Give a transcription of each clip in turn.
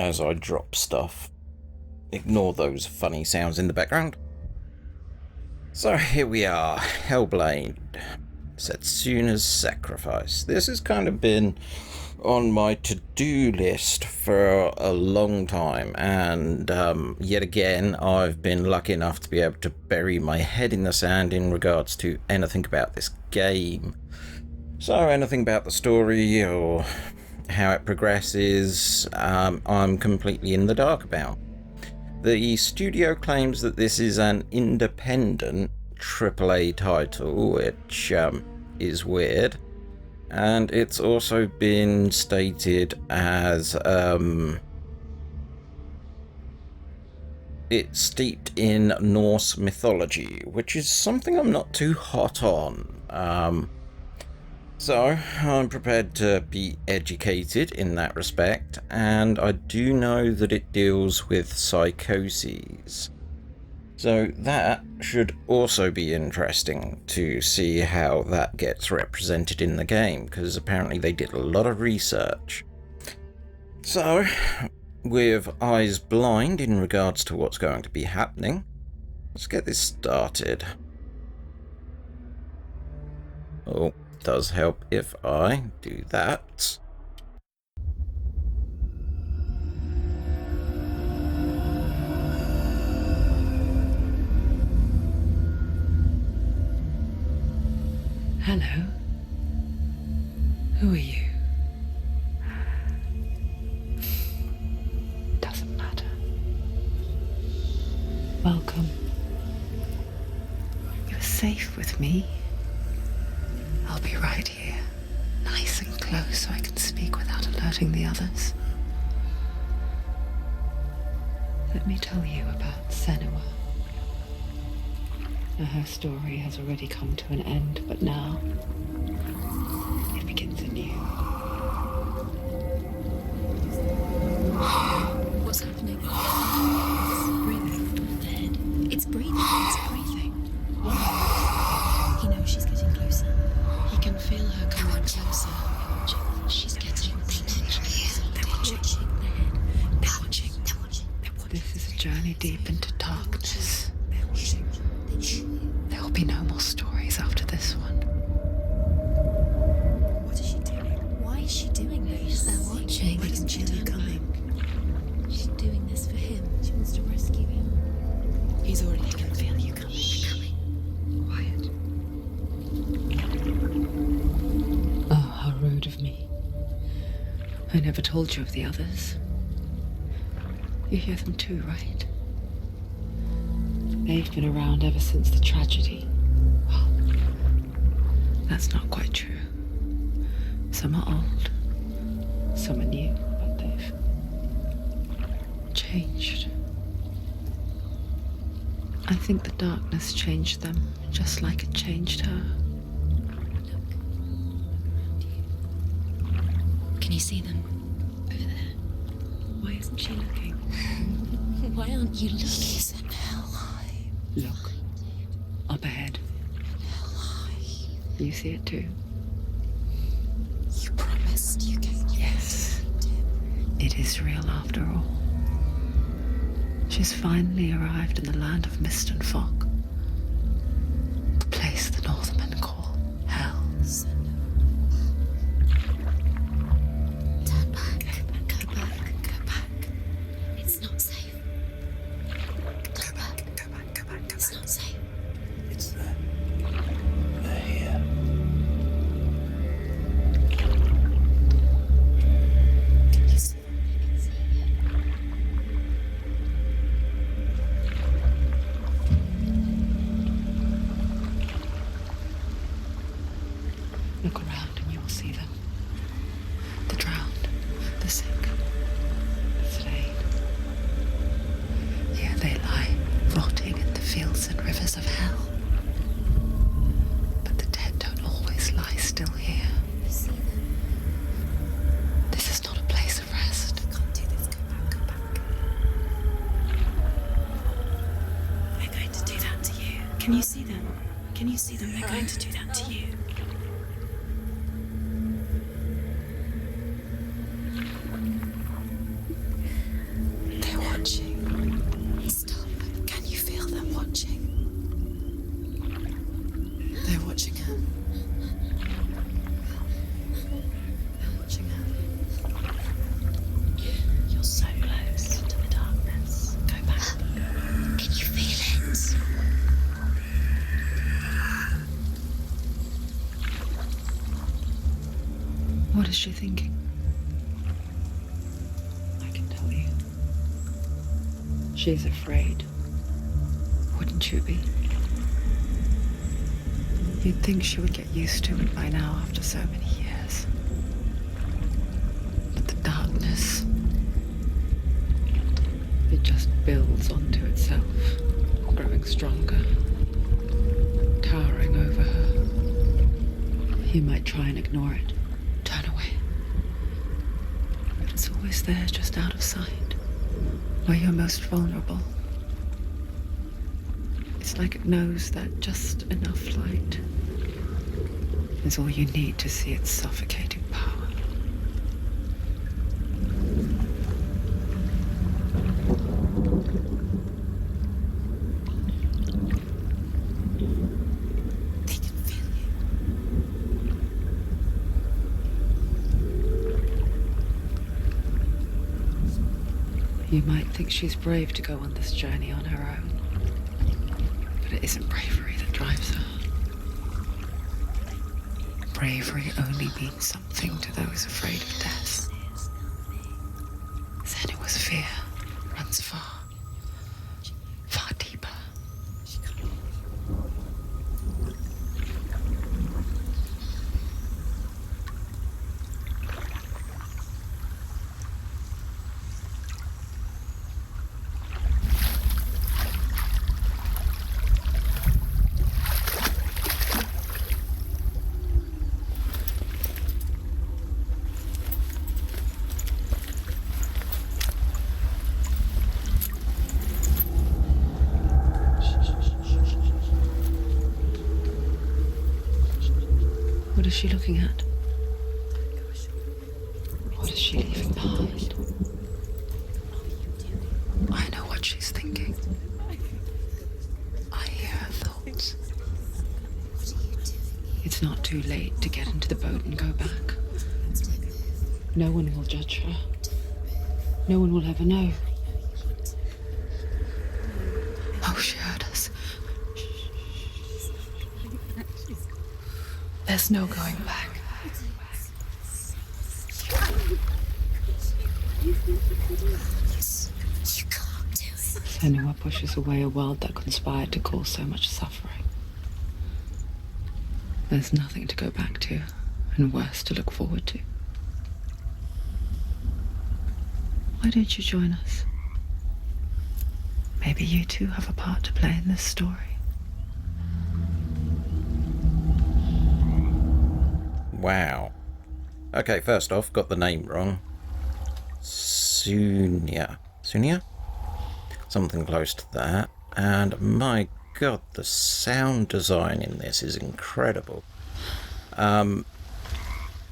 as I drop stuff. Ignore those funny sounds in the background. So here we are, Hellblade, Setsuna's Sacrifice. This has kind of been on my to-do list for a long time, and yet again I've been lucky enough to be able to bury my head in the sand in regards to anything about this game. So anything about the story or how it progresses, I'm completely in the dark about. The studio claims that this is an independent AAA title, which is weird. And it's also been stated as it's steeped in Norse mythology, which is something I'm not too hot on. So I'm prepared to be educated in that respect, and I do know that it deals with psychoses. So that should also be interesting to see how that gets represented in the game, because apparently they did a lot of research. So, with eyes blind in regards to what's going to be happening, let's get this started. Oh, it does help if I do that. Hello. Who are you? Doesn't matter. Welcome. You're safe with me. I'll be right here, nice and close so I can speak without alerting the others. Let me tell you about Senua. Now, her story has already come to an end, but now it begins anew. What's happening? It's breathing. It's breathing. It's breathing. He knows she's getting closer. He can feel her coming closer. She's getting closer. They're watching. They're watching. They're watching. This is a journey deep into darkness. They're watching. There will be no more stories after this one. What is she doing? Why is she doing this? They're watching. They can feel her coming. She's doing this for him. She wants to rescue him. He's already can feel you coming. Quiet. Oh, how rude of me. I never told you of the others. You hear them too, right? They've been around ever since the tragedy. Well, that's not quite true. Some are old, some are new, but they've changed. I think the darkness changed them, just like it changed her. Can you see them? Over there. Why isn't she looking? Why aren't you looking? He's in Helheim. Look, up ahead. Helheim. You see it too? You promised you gave me. Yes. It is real after all. She's finally arrived in the land of mist and fog. The place the Northmen call Hell. Turn back. Go back. Go back. It's not safe. Go back. Go back. Go back. It's not safe. It's there. They're here. Can you see them? I can see it. Look around and you will see them. The drowned, the sick, the slain. Here they lie, rotting in the fields and rivers of hell. But the dead don't always lie still here. You see them? This is not a place of rest. I can't do this. Go back. Go back. They're going to do that to you. Can you see them? Can you see them? They're going to do that to you. is she thinking? I can tell you. She's afraid. Wouldn't you be? You'd think she would get used to it by now after so many years. But the darkness, it just builds onto itself, growing stronger, towering over her. You might try and ignore it, turn away. But it's always there, just out of sight, where you're most vulnerable. It's like it knows that just enough light is all you need to see its suffocating power. They can feel you. You might think she's brave to go on this journey on her own. But it isn't bravery that drives her. Bravery only means something to those afraid of death. Senua's fear runs far, far deeper. What is she looking at? What is she leaving behind? I know what she's thinking. I hear her thoughts. It's not too late to get into the boat and go back. No one will judge her. No one will ever know. Oh, she heard us. There's no going back. You can't do it. Senua pushes away a world that conspired to cause so much suffering. There's nothing to go back to, and worse to look forward to. Why don't you join us? Maybe you too have a part to play in this story. Wow. Okay, first off, got the name wrong. Senua. Senua? Something close to that. And my god, the sound design in this is incredible.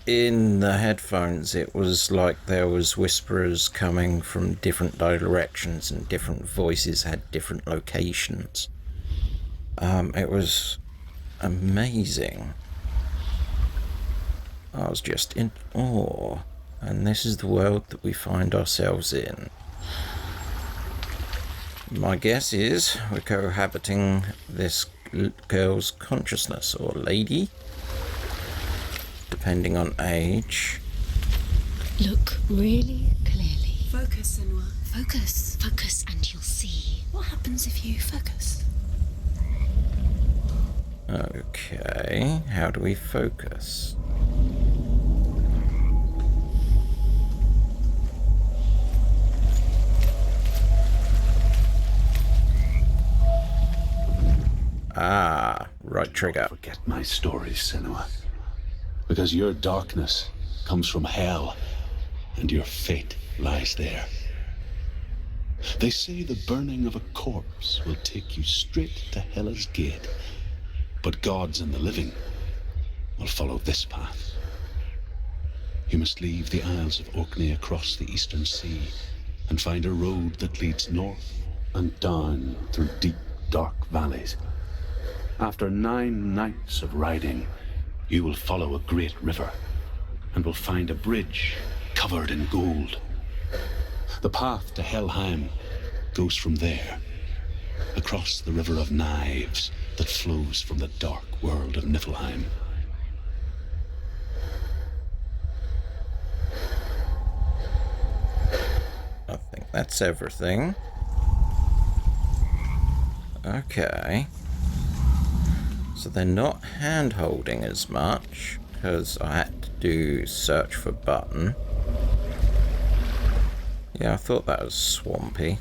In the headphones, it was like there was whisperers coming from different directions and different voices had different locations. It was amazing. I was just in awe, and this is the world that we find ourselves in. My guess is we're cohabiting this girl's consciousness, or lady, depending on age. Look really clearly. Focus, Senua. Focus. Focus and you'll see. What happens if you focus? Okay, how do we focus? Ah, right trigger. Don't forget my stories, Senua. Because your darkness comes from hell, and your fate lies there. They say the burning of a corpse will take you straight to Hela's gate, but gods and the living will follow this path. You must leave the Isles of Orkney across the eastern sea, and find a road that leads north and down through deep, dark valleys. After 9 nights of riding, you will follow a great river and will find a bridge covered in gold. The path to Helheim goes from there, across the river of knives that flows from the dark world of Niflheim. that's everything. Okay. So they're not hand-holding as much, because I had to do search for button. Yeah, I thought that was swampy.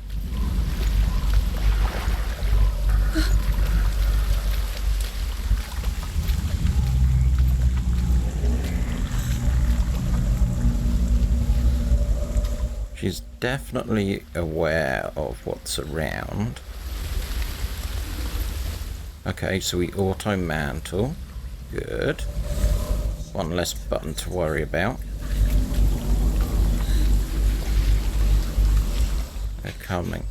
She's definitely aware of what's around. Okay, so we auto-mantle. Good. One less button to worry about. They're coming.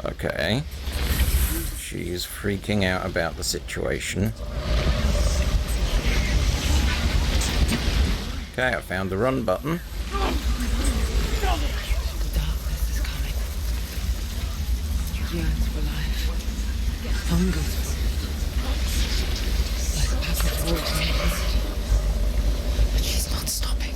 Okay. She's freaking out about the situation. Okay, I found the run button. The darkness is coming. It yearns for life. Hungers for it. Like a pack of wolves in the mist. But she's not stopping.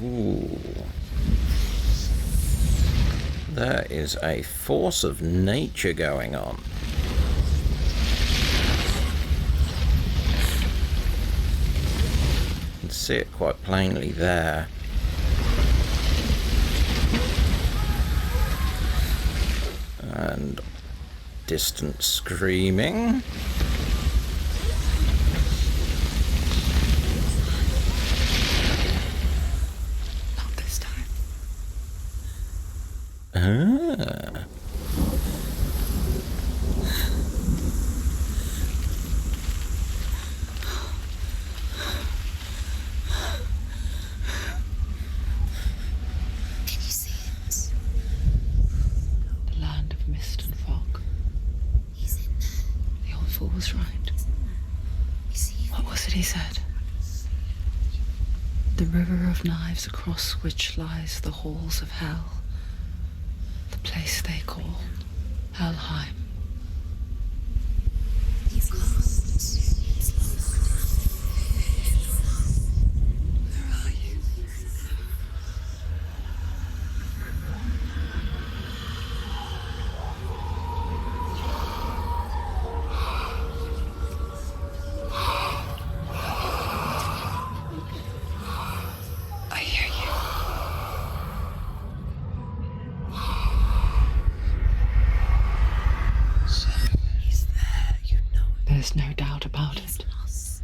Ooh. There is a force of nature going on. You can see it quite plainly there. And distant screaming. Ah. Can you see it? The land of mist and fog. He's in there. The old fool was right. You see it? What was it he said? The river of knives across which lies the halls of hell. The place they call Helheim. He's lost. He's lost. Where are you? I hear you. He's there. You know it. There's no doubt about He's it. lost.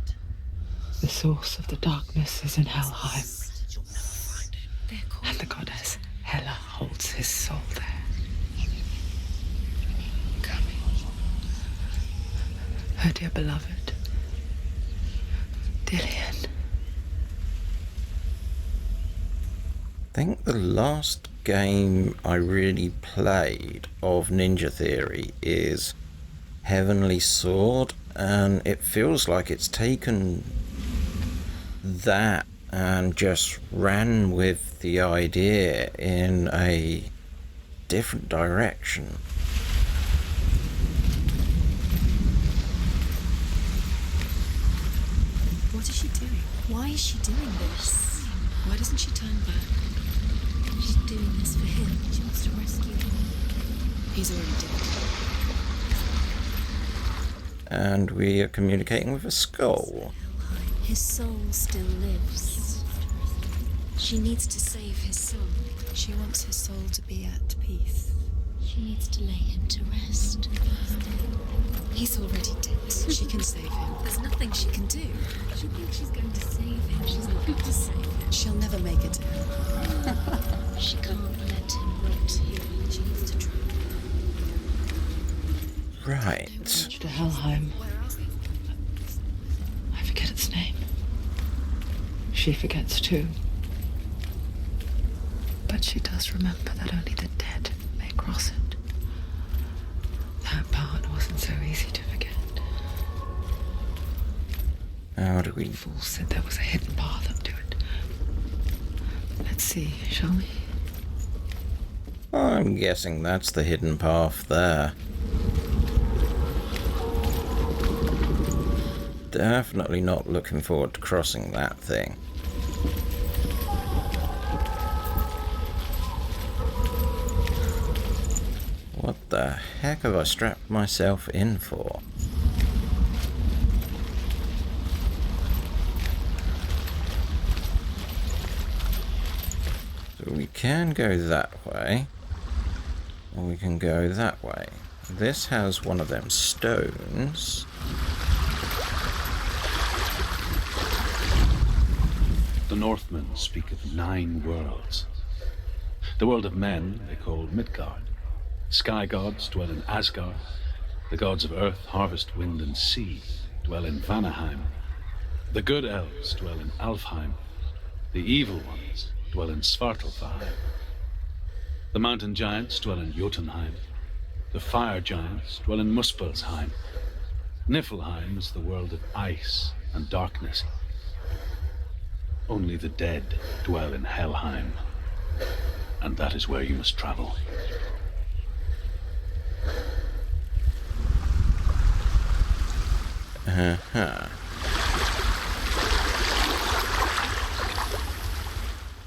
The source of the darkness is in Helheim, You'll never find it. They're called. and the goddess Hela holds his soul there. Coming. Her dear beloved, Dillian. I think the last game I really played of Ninja Theory is Heavenly Sword, and it feels like it's taken that and just ran with the idea in a different direction. What is she doing? Why is she doing this? Why doesn't she turn back? She's doing this for him. She wants to rescue him. He's already dead. And we are communicating with a skull. His soul still lives. She needs to save his soul. She wants his soul to be at peace. She needs to lay him to rest. He's already dead. She can save him. There's nothing she can do. She thinks she's going to save him. She's not going to save him. She'll never make it to him. She can't let him rot here. She needs to try. Right. To Helheim. Where are we? I forget its name. She forgets too. But she does remember that only the dead may cross it. That part wasn't so easy to forget. How do we... People said there was a hidden path up to it. Let's see, shall we? I'm guessing that's the hidden path there. Definitely not looking forward to crossing that thing. What the heck have I strapped myself in for? So we can go that way, or we can go that way. This has one of them stones. The Northmen speak of 9 worlds. The world of men they call Midgard. Sky gods dwell in Asgard. The gods of earth, harvest, wind, and sea dwell in Vanaheim. The good elves dwell in Alfheim. The evil ones dwell in Svartalfheim. The mountain giants dwell in Jotunheim. The fire giants dwell in Muspelheim. Niflheim is the world of ice and darkness. Only the dead dwell in Helheim, and that is where you must travel.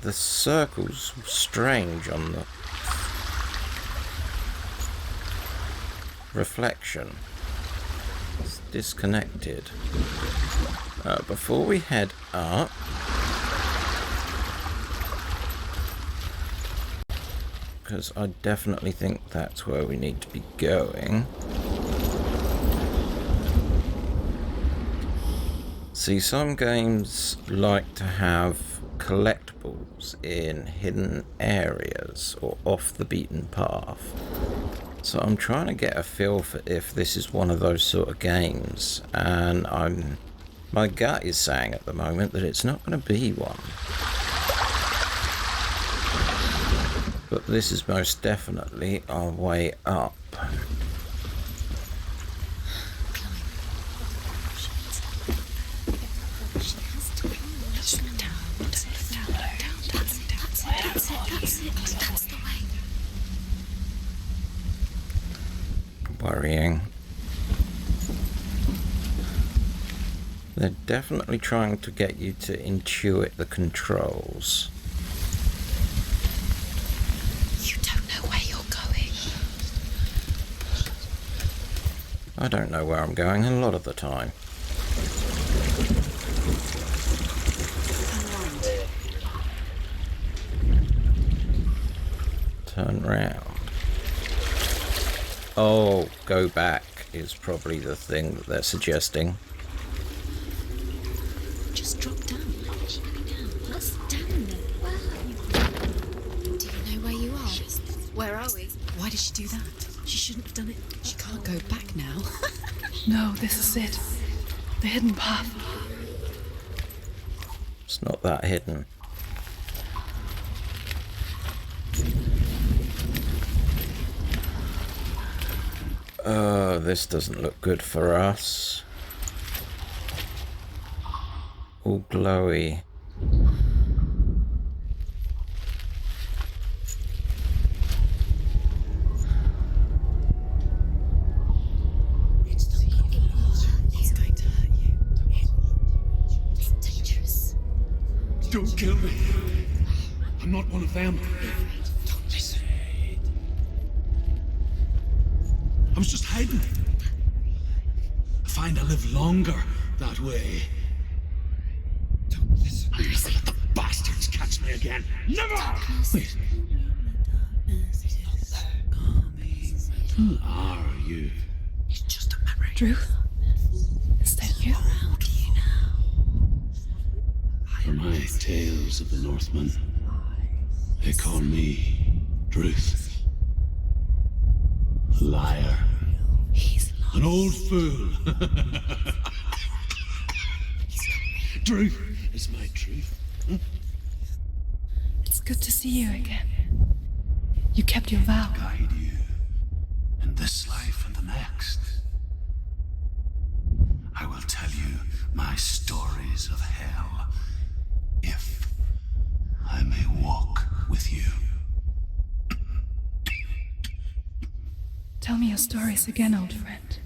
The circle's strange on the reflection. It's disconnected. Before we head up, because I definitely think that's where we need to be going. See, some games like to have collectibles in hidden areas or off the beaten path. So I'm trying to get a feel for if this is one of those sort of games, and my gut is saying at the moment that it's not going to be one. But this is most definitely our way up. Worrying. They're definitely trying to get you to intuit the controls. You don't know where you're going. I don't know where I'm going a lot of the time. Turn round. Oh, go back is probably the thing that they're suggesting. Just drop down. What's down there? Where are you? Do you know where you are? Where are we? Why did she do that? She shouldn't have done it. She can't go back now. No, this is it. The hidden path. It's not that hidden. This doesn't look good for us. All glowy. He's going to hurt you. It's dangerous. Don't kill me. I'm not one of them. Don't listen. I was just hiding. I find I live longer that way. Don't listen. I'm not gonna let the bastards catch me again. Never! Wait. Who are you? It's just a memory. Drew? Is that you? For my tales of the Northmen, they call me Druth. Liar. He's An old fool. Truth is my truth. It's good to see you again. You kept your vow. Guide you in this life and the next. I will tell you my stories of hell, if I may walk with you. Tell me your stories again, old friend.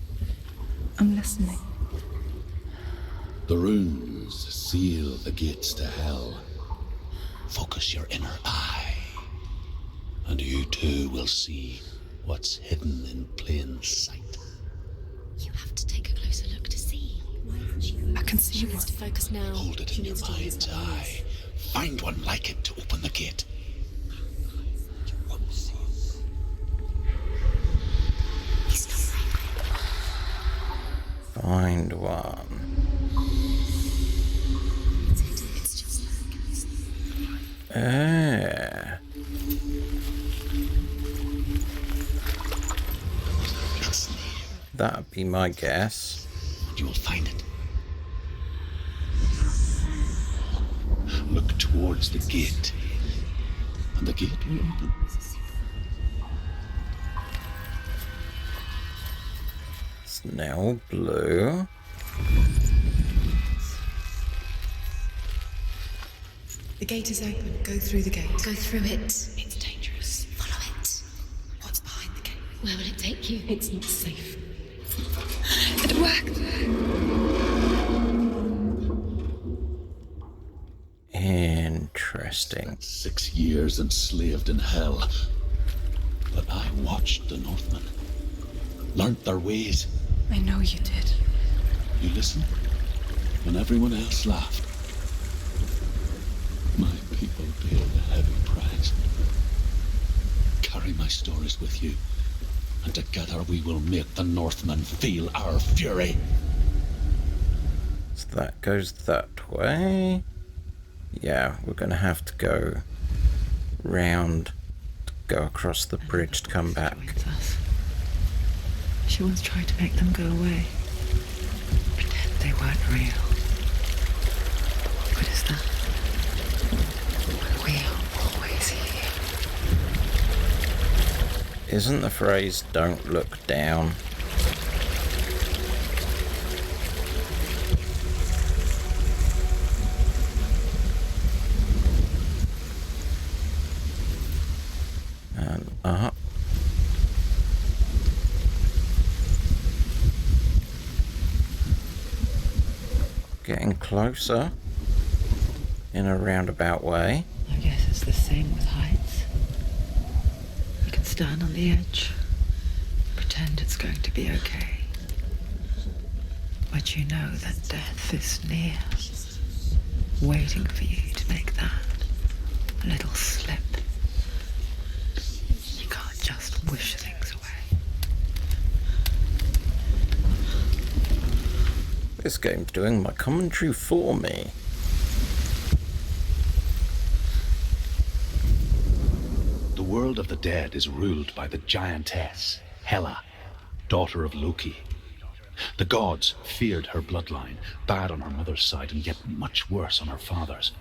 I'm listening. The runes seal the gates to hell. Focus your inner eye, and you too will see what's hidden in plain sight. You have to take a closer look to see. I can see She needs to one. focus now. Hold it in your mind's eye. Find one like it to open the gate. Find one. It's just That'd be my guess. You will find it. Look towards the gate, and the gate will open. It's now blue. The gate is open. Go through the gate. go through it. It's dangerous. Follow it. What's behind the gate? Where will it take you? It's not safe. It worked. Interesting. 6 years enslaved in hell. But I watched the Northmen, learnt their ways. I know you did. You listened when everyone else laughed. My people paid a heavy price. Carry my stories with you, and together we will make the Northmen feel our fury. So that goes that way. Yeah, we're going to have to go round, to go across the bridge to come back. With us. She once tried to make them go away. Pretend they weren't real. What good is that? We are always here. Isn't the phrase "don't look down"? And up. Getting closer in a roundabout way. I guess it's the same with heights. You can stand on the edge, pretend it's going to be okay. But you know that death is near, waiting for you to make that little slip. You can't just wish things away. This game's doing my commentary for me. The world of the dead is ruled by the giantess, Hela, daughter of Loki. The gods feared her bloodline, bad on her mother's side and yet much worse on her father's.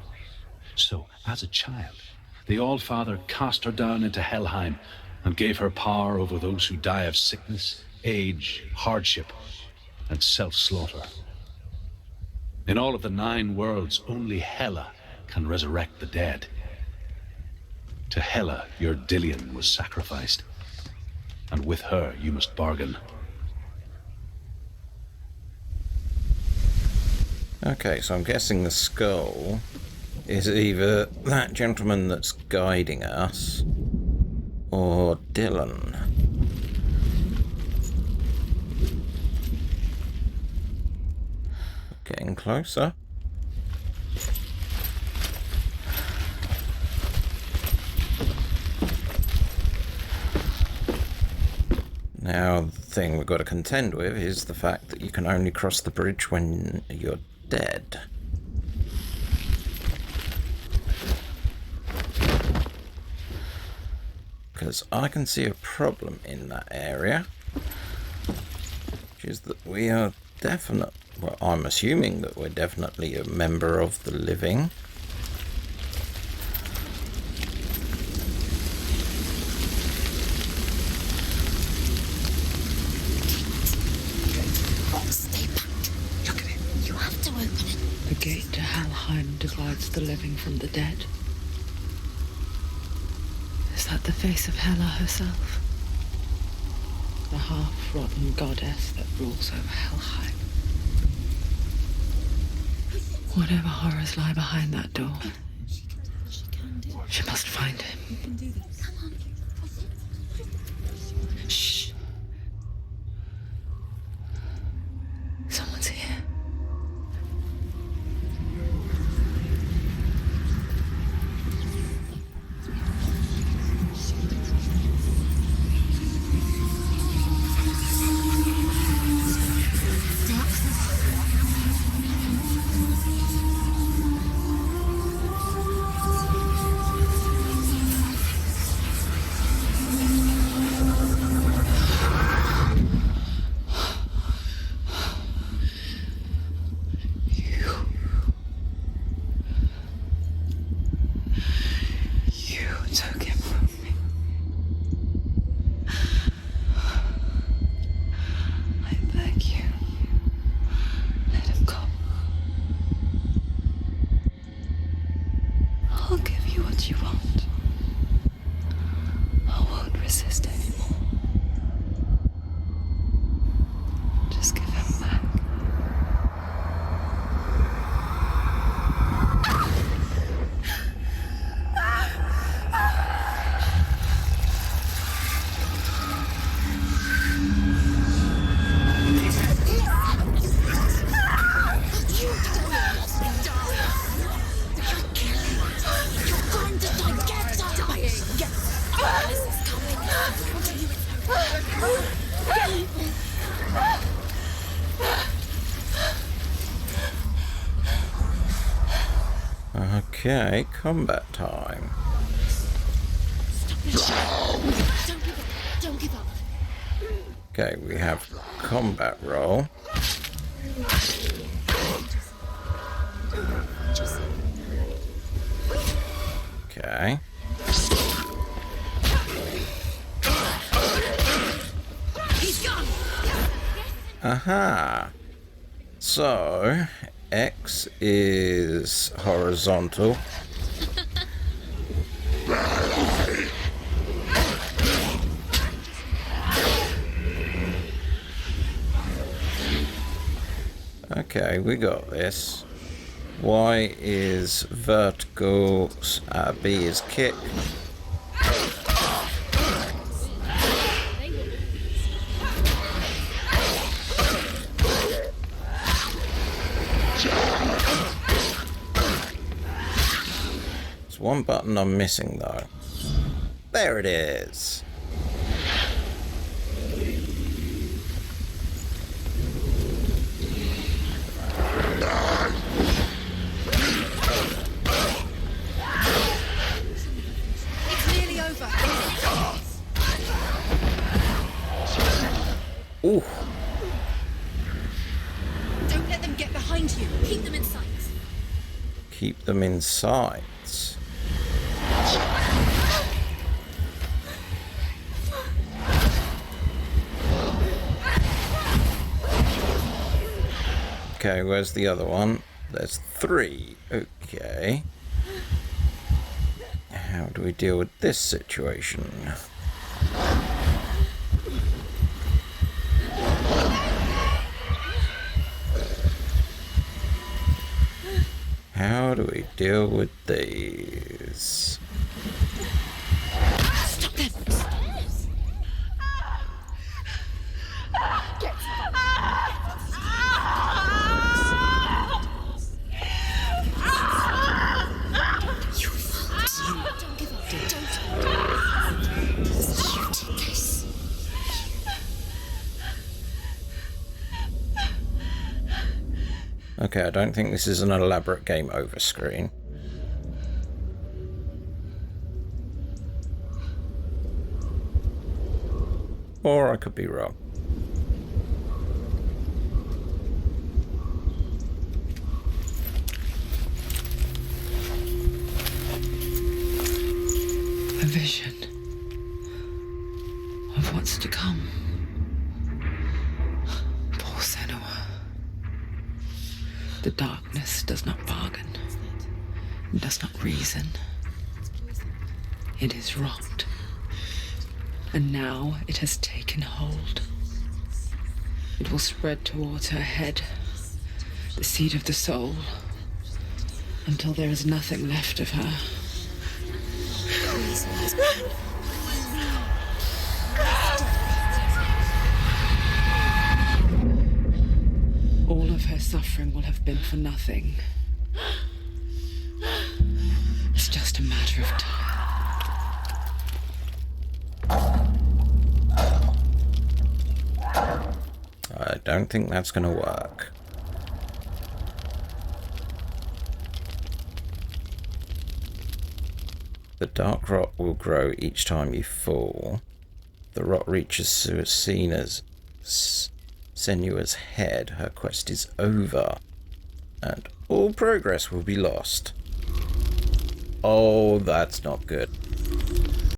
So, as a child, the All-Father cast her down into Helheim and gave her power over those who die of sickness, age, hardship, and self-slaughter. In all of the 9 worlds, only Hela can resurrect the dead. To Hela, your Dillion was sacrificed, and with her you must bargain. Okay, so I'm guessing the skull is either that gentleman that's guiding us or Dylan. Getting closer. Now, the thing we've got to contend with is the fact that you can only cross the bridge when you're dead. Because I can see a problem in that area, which is that we are definite. Well, I'm assuming that we're definitely a member of the living. Stay back. Look at it. You have to living from the dead. Is that the face of Hela herself? The half-rotten goddess that rules over Helheim. Whatever horrors lie behind that door, she must find him. You can do this. Come on. Shh. Someone's here. Okay, combat time. Don't give up. Okay, we have combat roll. Okay. He's gone. Aha. So, X is horizontal. Okay, we got this. Y is vertical, B is kick. There's one button I'm missing though. There it is. Ooh. Don't let them get behind you. Keep them in sight. Keep them in sight. Okay, where's the other one? There's 3. Okay. How do we deal with this situation? How do we deal with these? Stop them. Okay, I don't think this is an elaborate game over screen. Or I could be wrong. A vision of what's to come. Poor Senua. The darkness does not bargain. It does not reason. It is rot. And now it has taken hold. It will spread towards her head, the seat of the soul, until there is nothing left of her. All of her suffering will have been for nothing. It's just a matter of time. I don't think that's going to work. The dark rot will grow each time you fall. The rot reaches Senua's head. Her quest is over. And all progress will be lost. Oh, that's not good.